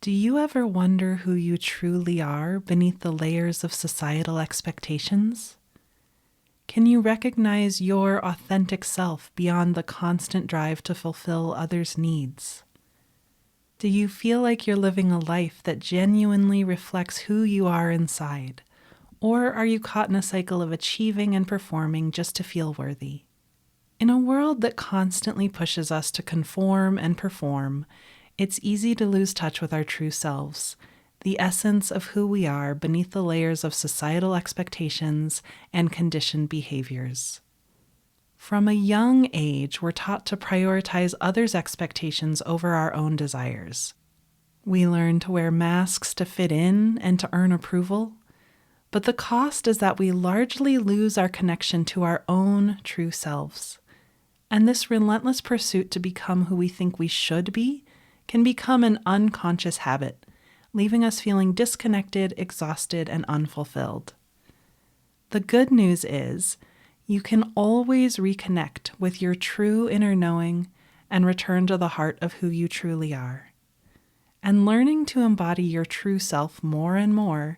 Do you ever wonder who you truly are beneath the layers of societal expectations? Can you recognize your authentic self beyond the constant drive to fulfill others' needs? Do you feel like you're living a life that genuinely reflects who you are inside? Or are you caught in a cycle of achieving and performing just to feel worthy? In a world that constantly pushes us to conform and perform, it's easy to lose touch with our true selves, the essence of who we are beneath the layers of societal expectations and conditioned behaviors. From a young age, we're taught to prioritize others' expectations over our own desires. We learn to wear masks to fit in and to earn approval, but the cost is that we largely lose our connection to our own true selves. And this relentless pursuit to become who we think we should be can become an unconscious habit, leaving us feeling disconnected, exhausted, and unfulfilled. The good news is you can always reconnect with your true inner knowing and return to the heart of who you truly are. And learning to embody your true self more and more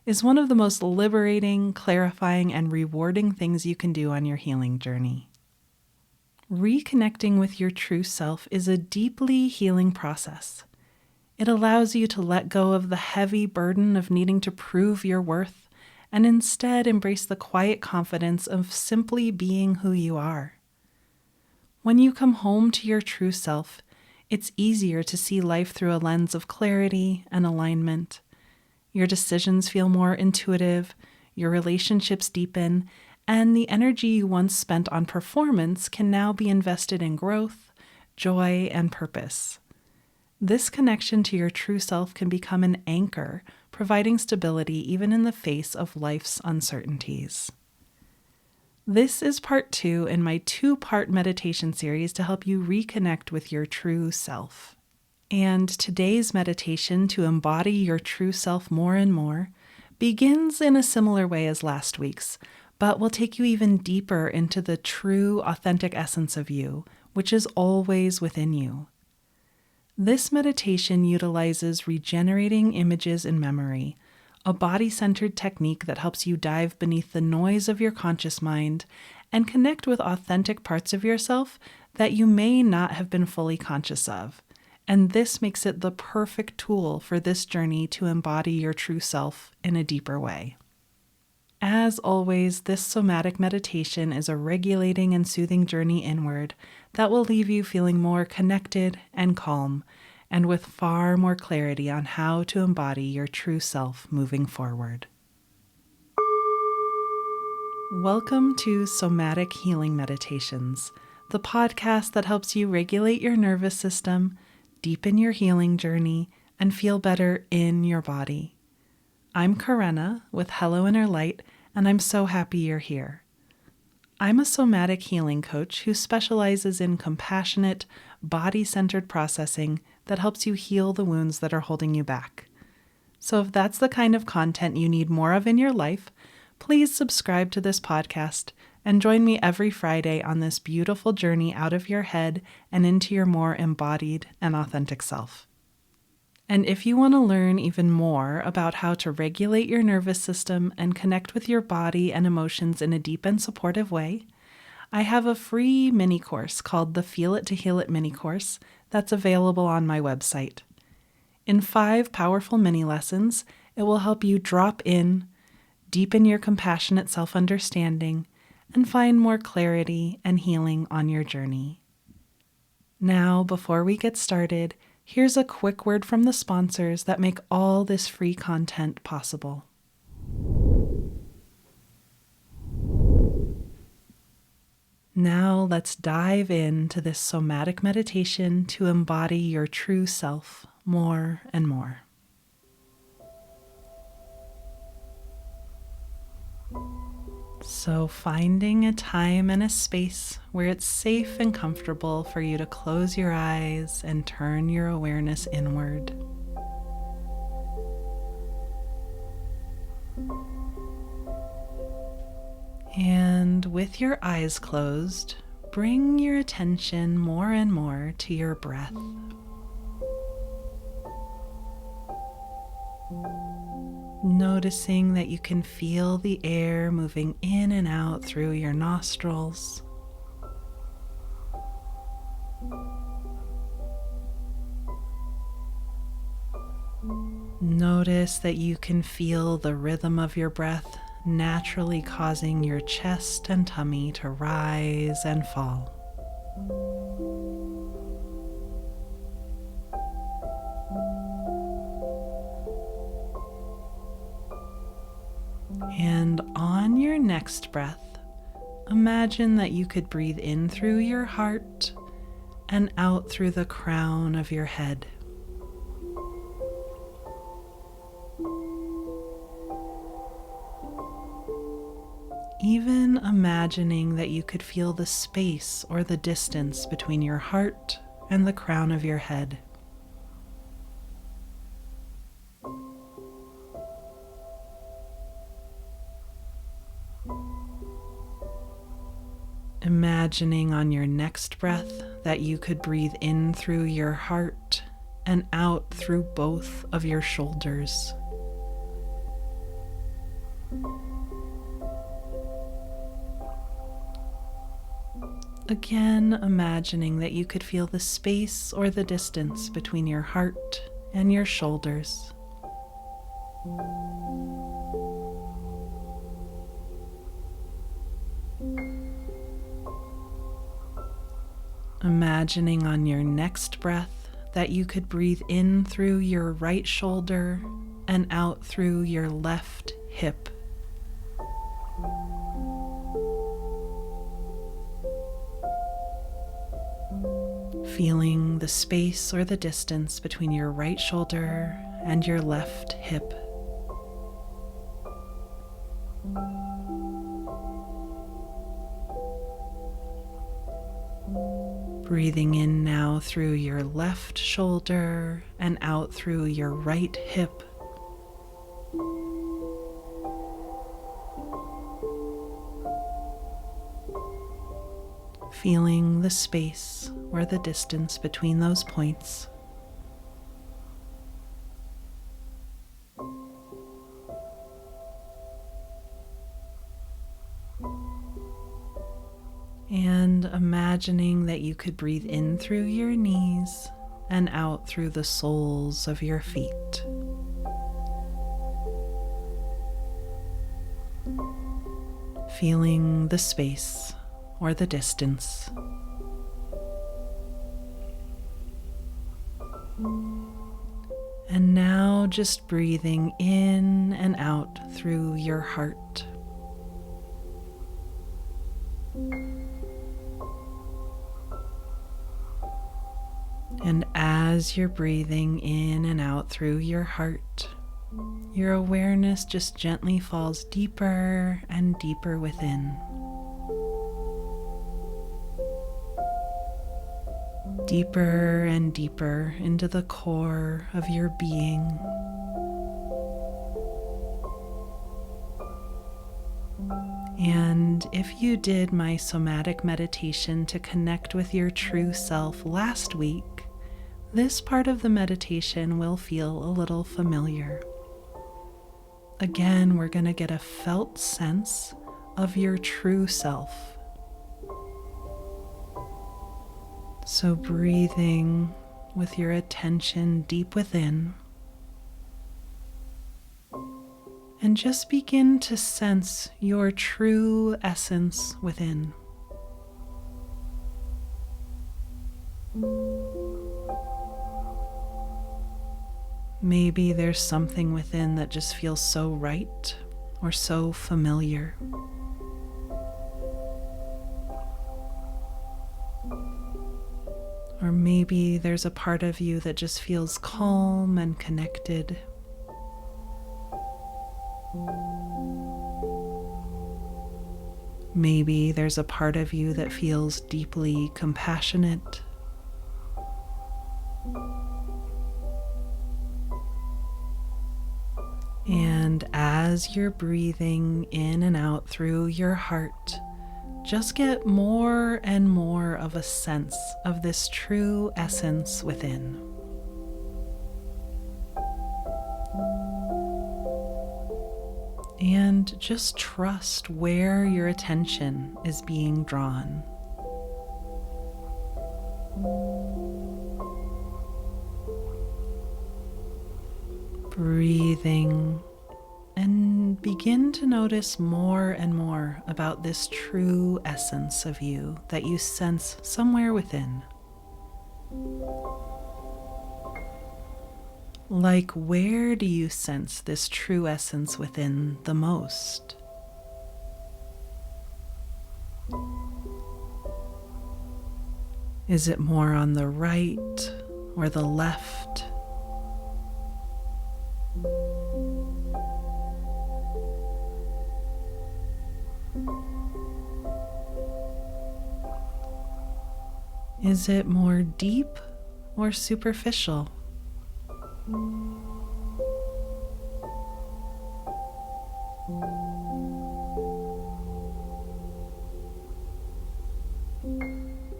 is one of the most liberating, clarifying, and rewarding things you can do on your healing journey. Reconnecting with your true self is a deeply healing process. It allows you to let go of the heavy burden of needing to prove your worth and instead embrace the quiet confidence of simply being who you are. When you come home to your true self, it's easier to see life through a lens of clarity and alignment. Your decisions feel more intuitive, your relationships deepen, and the energy you once spent on performance can now be invested in growth, joy, and purpose. This connection to your true self can become an anchor, providing stability even in the face of life's uncertainties. This is part 2 in my 2-part meditation series to help you reconnect with your true self. And today's meditation to embody your true self more and more begins in a similar way as last week's, but will take you even deeper into the true, authentic essence of you, which is always within you. This meditation utilizes regenerating images in memory, a body-centered technique that helps you dive beneath the noise of your conscious mind and connect with authentic parts of yourself that you may not have been fully conscious of. And this makes it the perfect tool for this journey to embody your true self in a deeper way. As always, this somatic meditation is a regulating and soothing journey inward that will leave you feeling more connected and calm, and with far more clarity on how to embody your true self moving forward. Welcome to Somatic Healing Meditations, the podcast that helps you regulate your nervous system, deepen your healing journey, and feel better in your body. I'm Karena with Hello Inner Light, and I'm so happy you're here. I'm a somatic healing coach who specializes in compassionate, body-centered processing that helps you heal the wounds that are holding you back. So if that's the kind of content you need more of in your life, please subscribe to this podcast and join me every Friday on this beautiful journey out of your head and into your more embodied and authentic self. And if you want to learn even more about how to regulate your nervous system and connect with your body and emotions in a deep and supportive way, I have a free mini course called the Feel It to Heal It mini course that's available on my website. In 5 powerful mini lessons, it will help you drop in, deepen your compassionate self-understanding, and find more clarity and healing on your journey. Now, before we get started, here's a quick word from the sponsors that make all this free content possible. Now let's dive into this somatic meditation to embody your true self more and more. So finding a time and a space where it's safe and comfortable for you to close your eyes and turn your awareness inward. And with your eyes closed, bring your attention more and more to your breath. Noticing that you can feel the air moving in and out through your nostrils. Notice that you can feel the rhythm of your breath naturally causing your chest and tummy to rise and fall. And on your next breath, imagine that you could breathe in through your heart and out through the crown of your head. Even imagining that you could feel the space or the distance between your heart and the crown of your head. Imagining on your next breath that you could breathe in through your heart and out through both of your shoulders. Again, imagining that you could feel the space or the distance between your heart and your shoulders. Imagining on your next breath that you could breathe in through your right shoulder and out through your left hip. Feeling the space or the distance between your right shoulder and your left hip. Breathing in now through your left shoulder and out through your right hip. Feeling the space or the distance between those points. And imagining that you could breathe in through your knees and out through the soles of your feet. Feeling the space or the distance. And now just breathing in and out through your heart. And as you're breathing in and out through your heart, your awareness just gently falls deeper and deeper within. Deeper and deeper into the core of your being. And if you did my somatic meditation to connect with your true self last week, this part of the meditation will feel a little familiar. Again, we're going to get a felt sense of your true self. So breathing with your attention deep within, and just begin to sense your true essence within. Maybe there's something within that just feels so right or so familiar. Or maybe there's a part of you that just feels calm and connected. Maybe there's a part of you that feels deeply compassionate. And as you're breathing in and out through your heart, just get more and more of a sense of this true essence within. And just trust where your attention is being drawn. Breathing, and begin to notice more and more about this true essence of you that you sense somewhere within. Like, where do you sense this true essence within the most? Is it more on the right or the left? Is it more deep or superficial?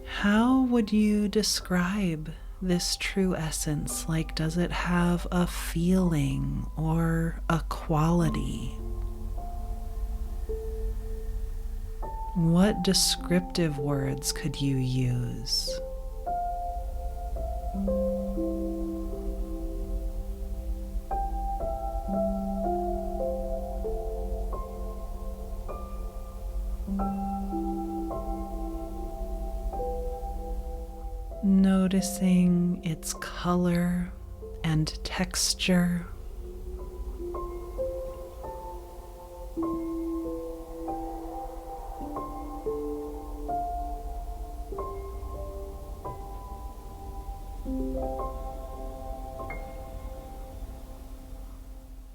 How would you describe this true essence? Like, does it have a feeling or a quality? What descriptive words could you use? Noticing its color and texture.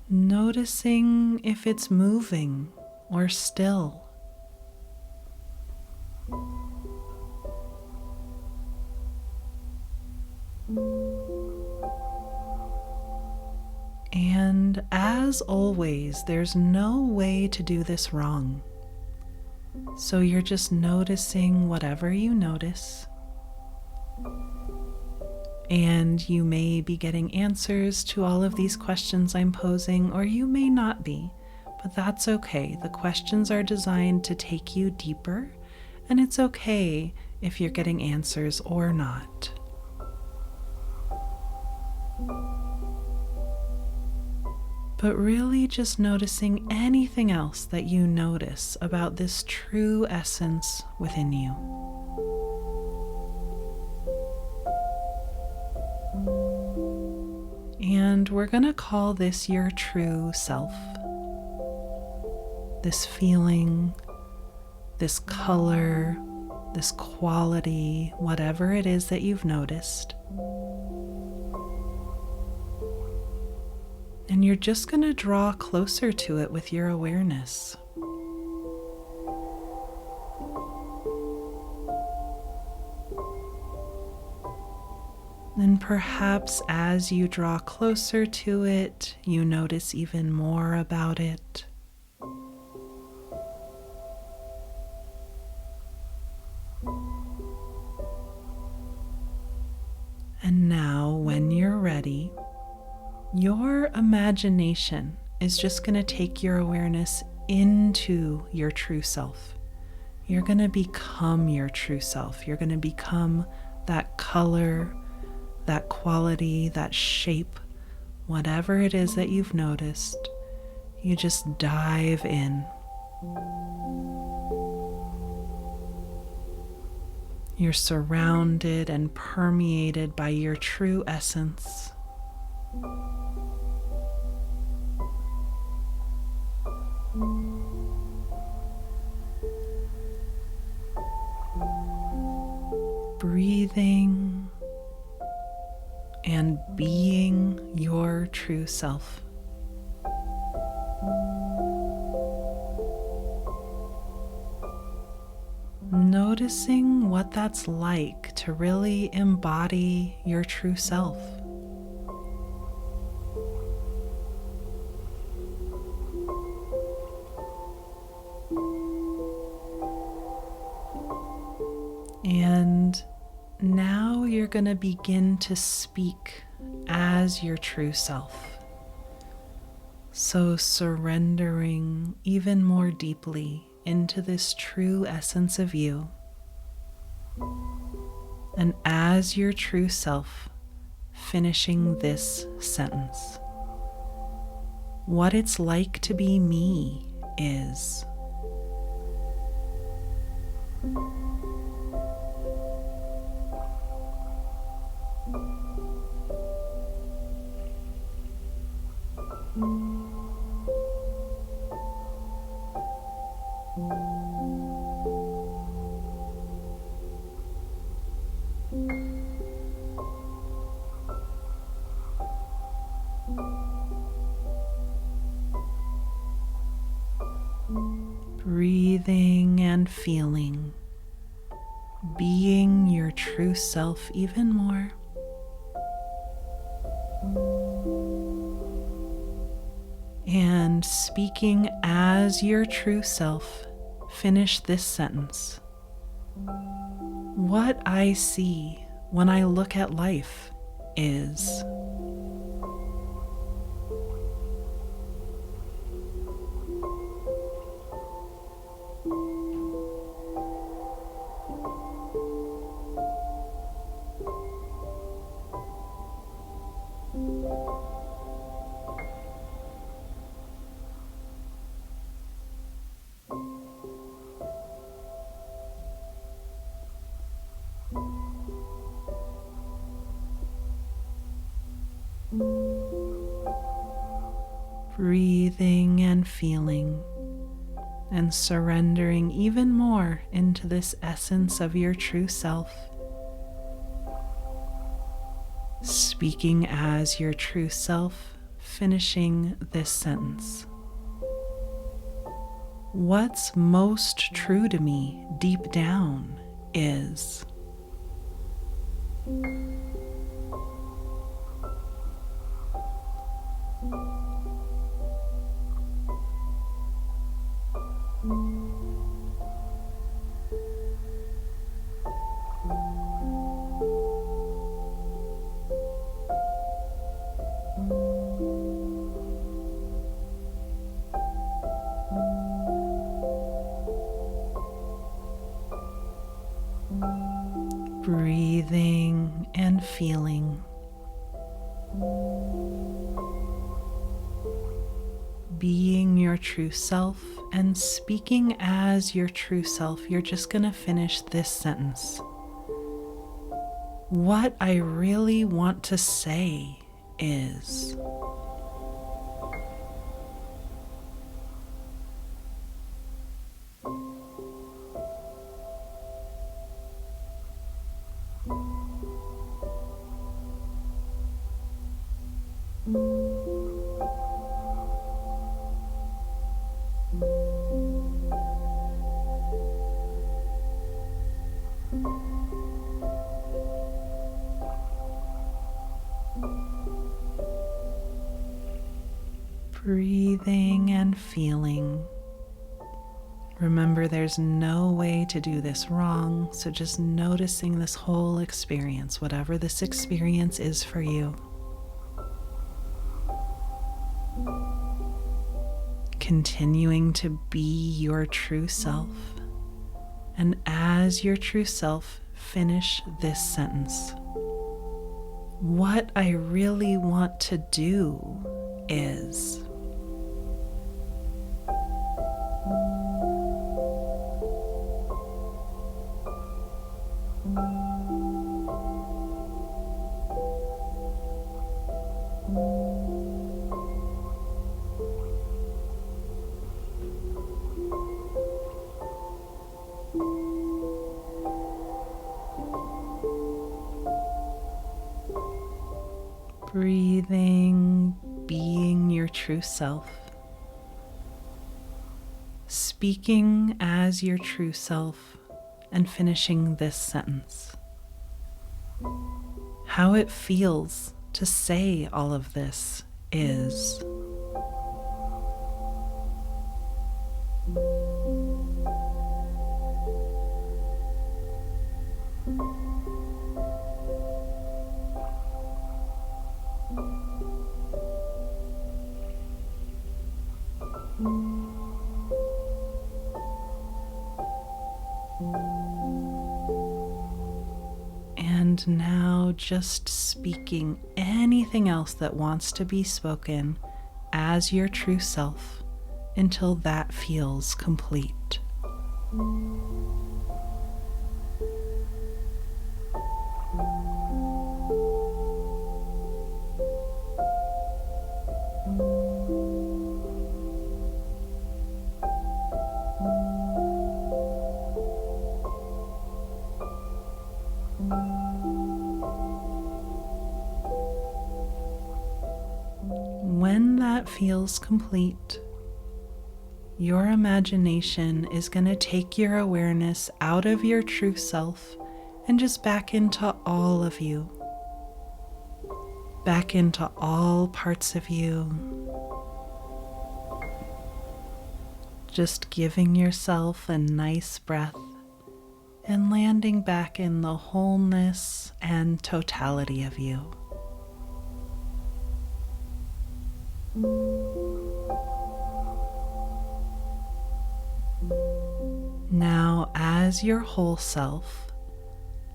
Noticing if it's moving or still. And as always, there's no way to do this wrong. So you're just noticing whatever you notice. And you may be getting answers to all of these questions I'm posing, or you may not be, but that's okay. The questions are designed to take you deeper, and it's okay if you're getting answers or not. But really just noticing anything else that you notice about this true essence within you. And we're going to call this your true self. This feeling, this color, this quality, whatever it is that you've noticed. And you're just going to draw closer to it with your awareness. And perhaps as you draw closer to it, you notice even more about it. And now, when you're ready, your imagination is just going to take your awareness into your true self. You're going to become your true self. You're going to become that color, that quality, that shape, whatever it is that you've noticed. You just dive in. You're surrounded and permeated by your true essence. Breathing and being your true self. Noticing what that's like to really embody your true self. And now you're going to begin to speak as your true self. So surrendering even more deeply into this true essence of you. And as your true self, finishing this sentence. What it's like to be me is. Breathing and feeling, being your true self even more. And speaking as your true self, finish this sentence. What I see when I look at life is. Breathing and feeling and surrendering even more into this essence of your true self. Speaking as your true self, finishing this sentence. What's most true to me deep down is. Breathing and feeling. Being your true self and speaking as your true self. You're just going to finish this sentence. What I really want to say is. Breathing and feeling. Remember, there's no way to do this wrong, so just noticing this whole experience, whatever this experience is for you. Continuing to be your true self, and as your true self, finish this sentence. What I really want to do is. Breathing, being your true self. Speaking as your true self and finishing this sentence. How it feels to say all of this is. And now just speaking anything else that wants to be spoken as your true self until that feels complete. When that feels complete, your imagination is going to take your awareness out of your true self and just back into all of you, back into all parts of you. Just giving yourself a nice breath and landing back in the wholeness and totality of you. Now, as your whole self,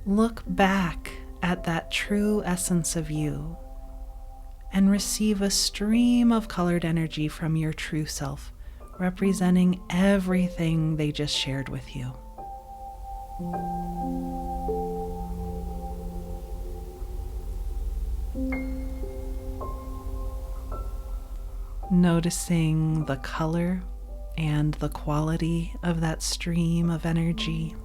look back at that true essence of you and receive a stream of colored energy from your true self, representing everything they just shared with you. Noticing the color and the quality of that stream of energy.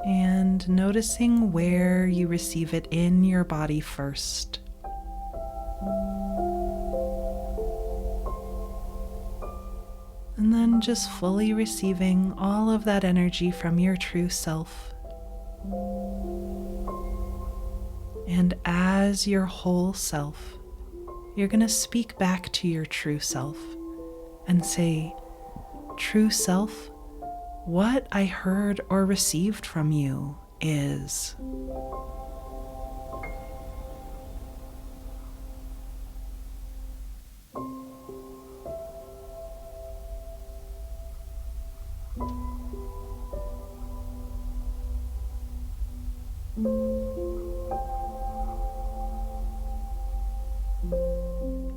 And noticing where you receive it in your body first. And then just fully receiving all of that energy from your true self. And as your whole self, you're going to speak back to your true self and say, "True self, what I heard or received from you is."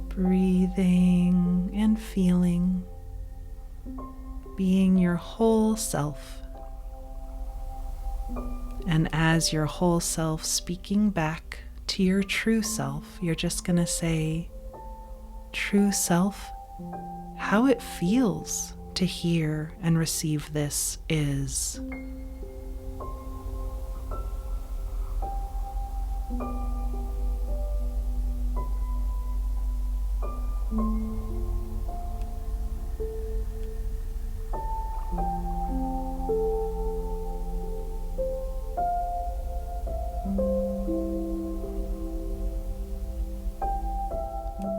Breathing and feeling, being your whole self. And as your whole self speaking back to your true self, you're just going to say, "True self, how it feels to hear and receive this is."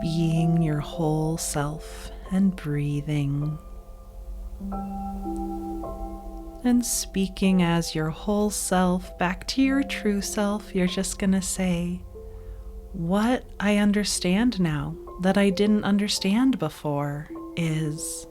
Being your whole self and breathing. And speaking as your whole self back to your true self, you're just going to say, "What I understand now that I didn't understand before is."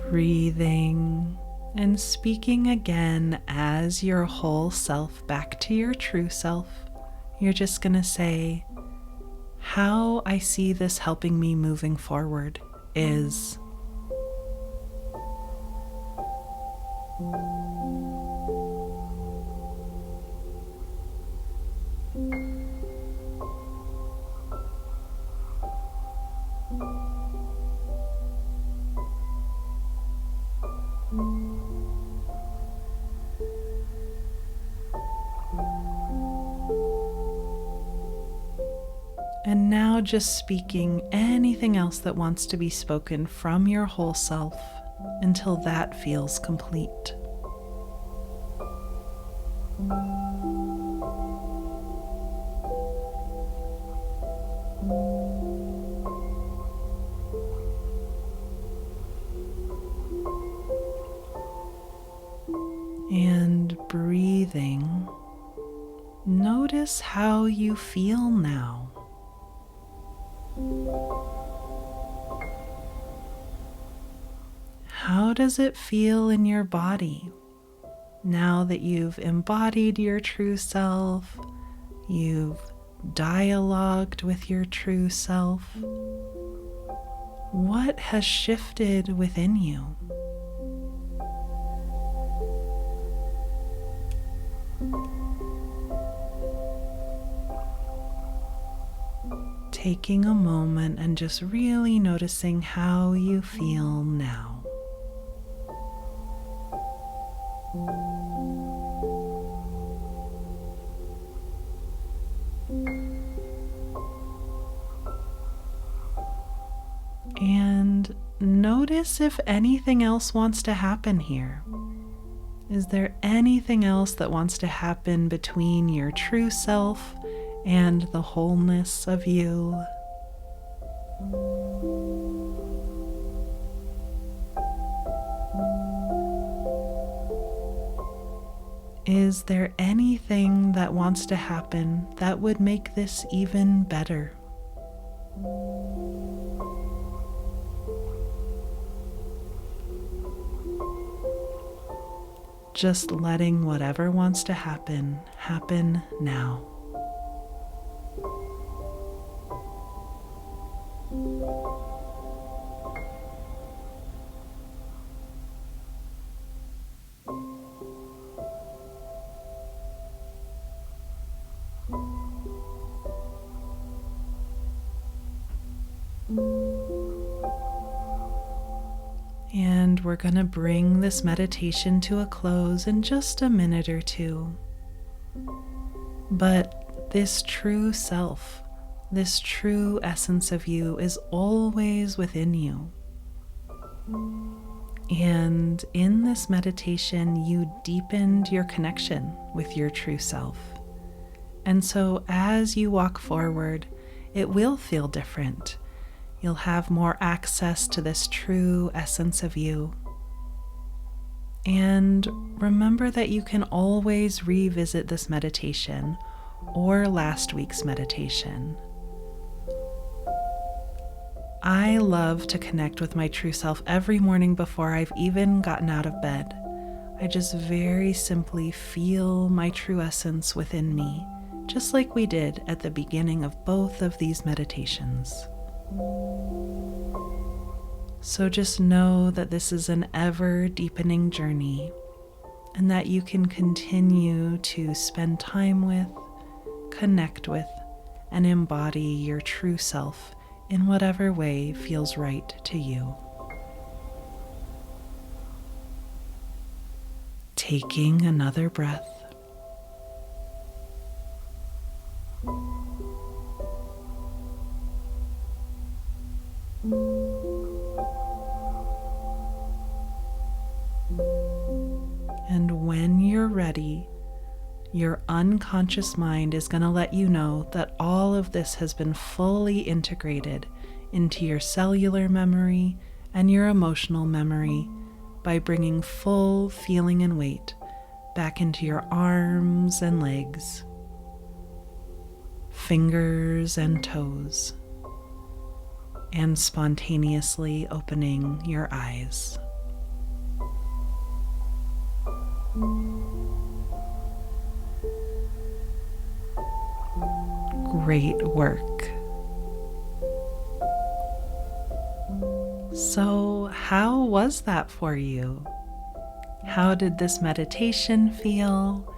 Breathing and speaking again as your whole self back to your true self, you're just going to say, "How I see this helping me moving forward is." And now just speaking anything else that wants to be spoken from your whole self until that feels complete. And breathing, notice how you feel now. How does it feel in your body now that you've embodied your true self, you've dialogued with your true self? What has shifted within you? Taking a moment and just really noticing how you feel now. And notice if anything else wants to happen here. Is there anything else that wants to happen between your true self and the wholeness of you? Is there anything that wants to happen that would make this even better? Just letting whatever wants to happen, happen now. And we're going to bring this meditation to a close in just a minute or two. But this true self, this true essence of you is always within you. And in this meditation, you deepened your connection with your true self. And so as you walk forward, it will feel different. You'll have more access to this true essence of you. And remember that you can always revisit this meditation or last week's meditation. I love to connect with my true self every morning before I've even gotten out of bed. I just very simply feel my true essence within me, just like we did at the beginning of both of these meditations. So just know that this is an ever deepening journey and that you can continue to spend time with, connect with, and embody your true self in whatever way feels right to you. Taking another breath. And when you're ready, your unconscious mind is going to let you know that all of this has been fully integrated into your cellular memory and your emotional memory by bringing full feeling and weight back into your arms and legs, fingers and toes, and spontaneously opening your eyes. Great work. So, how was that for you? How did this meditation feel?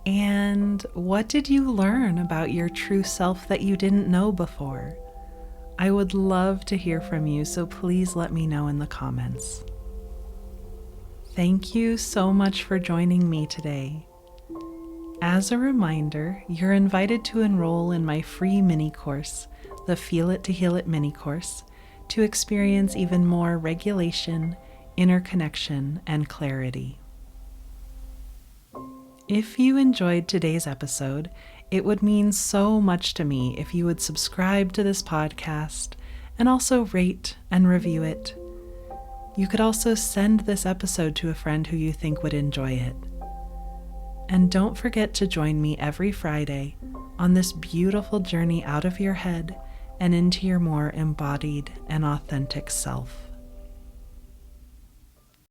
And what did you learn about your true self that you didn't know before? I would love to hear from you, so please let me know in the comments. Thank you so much for joining me today. As a reminder, you're invited to enroll in my free mini course, the Feel It to Heal It mini course to experience even more regulation, inner connection, and clarity. If you enjoyed today's episode, it would mean so much to me if you would subscribe to this podcast and also rate and review it. You could also send this episode to a friend who you think would enjoy it. And don't forget to join me every Friday on this beautiful journey out of your head and into your more embodied and authentic self.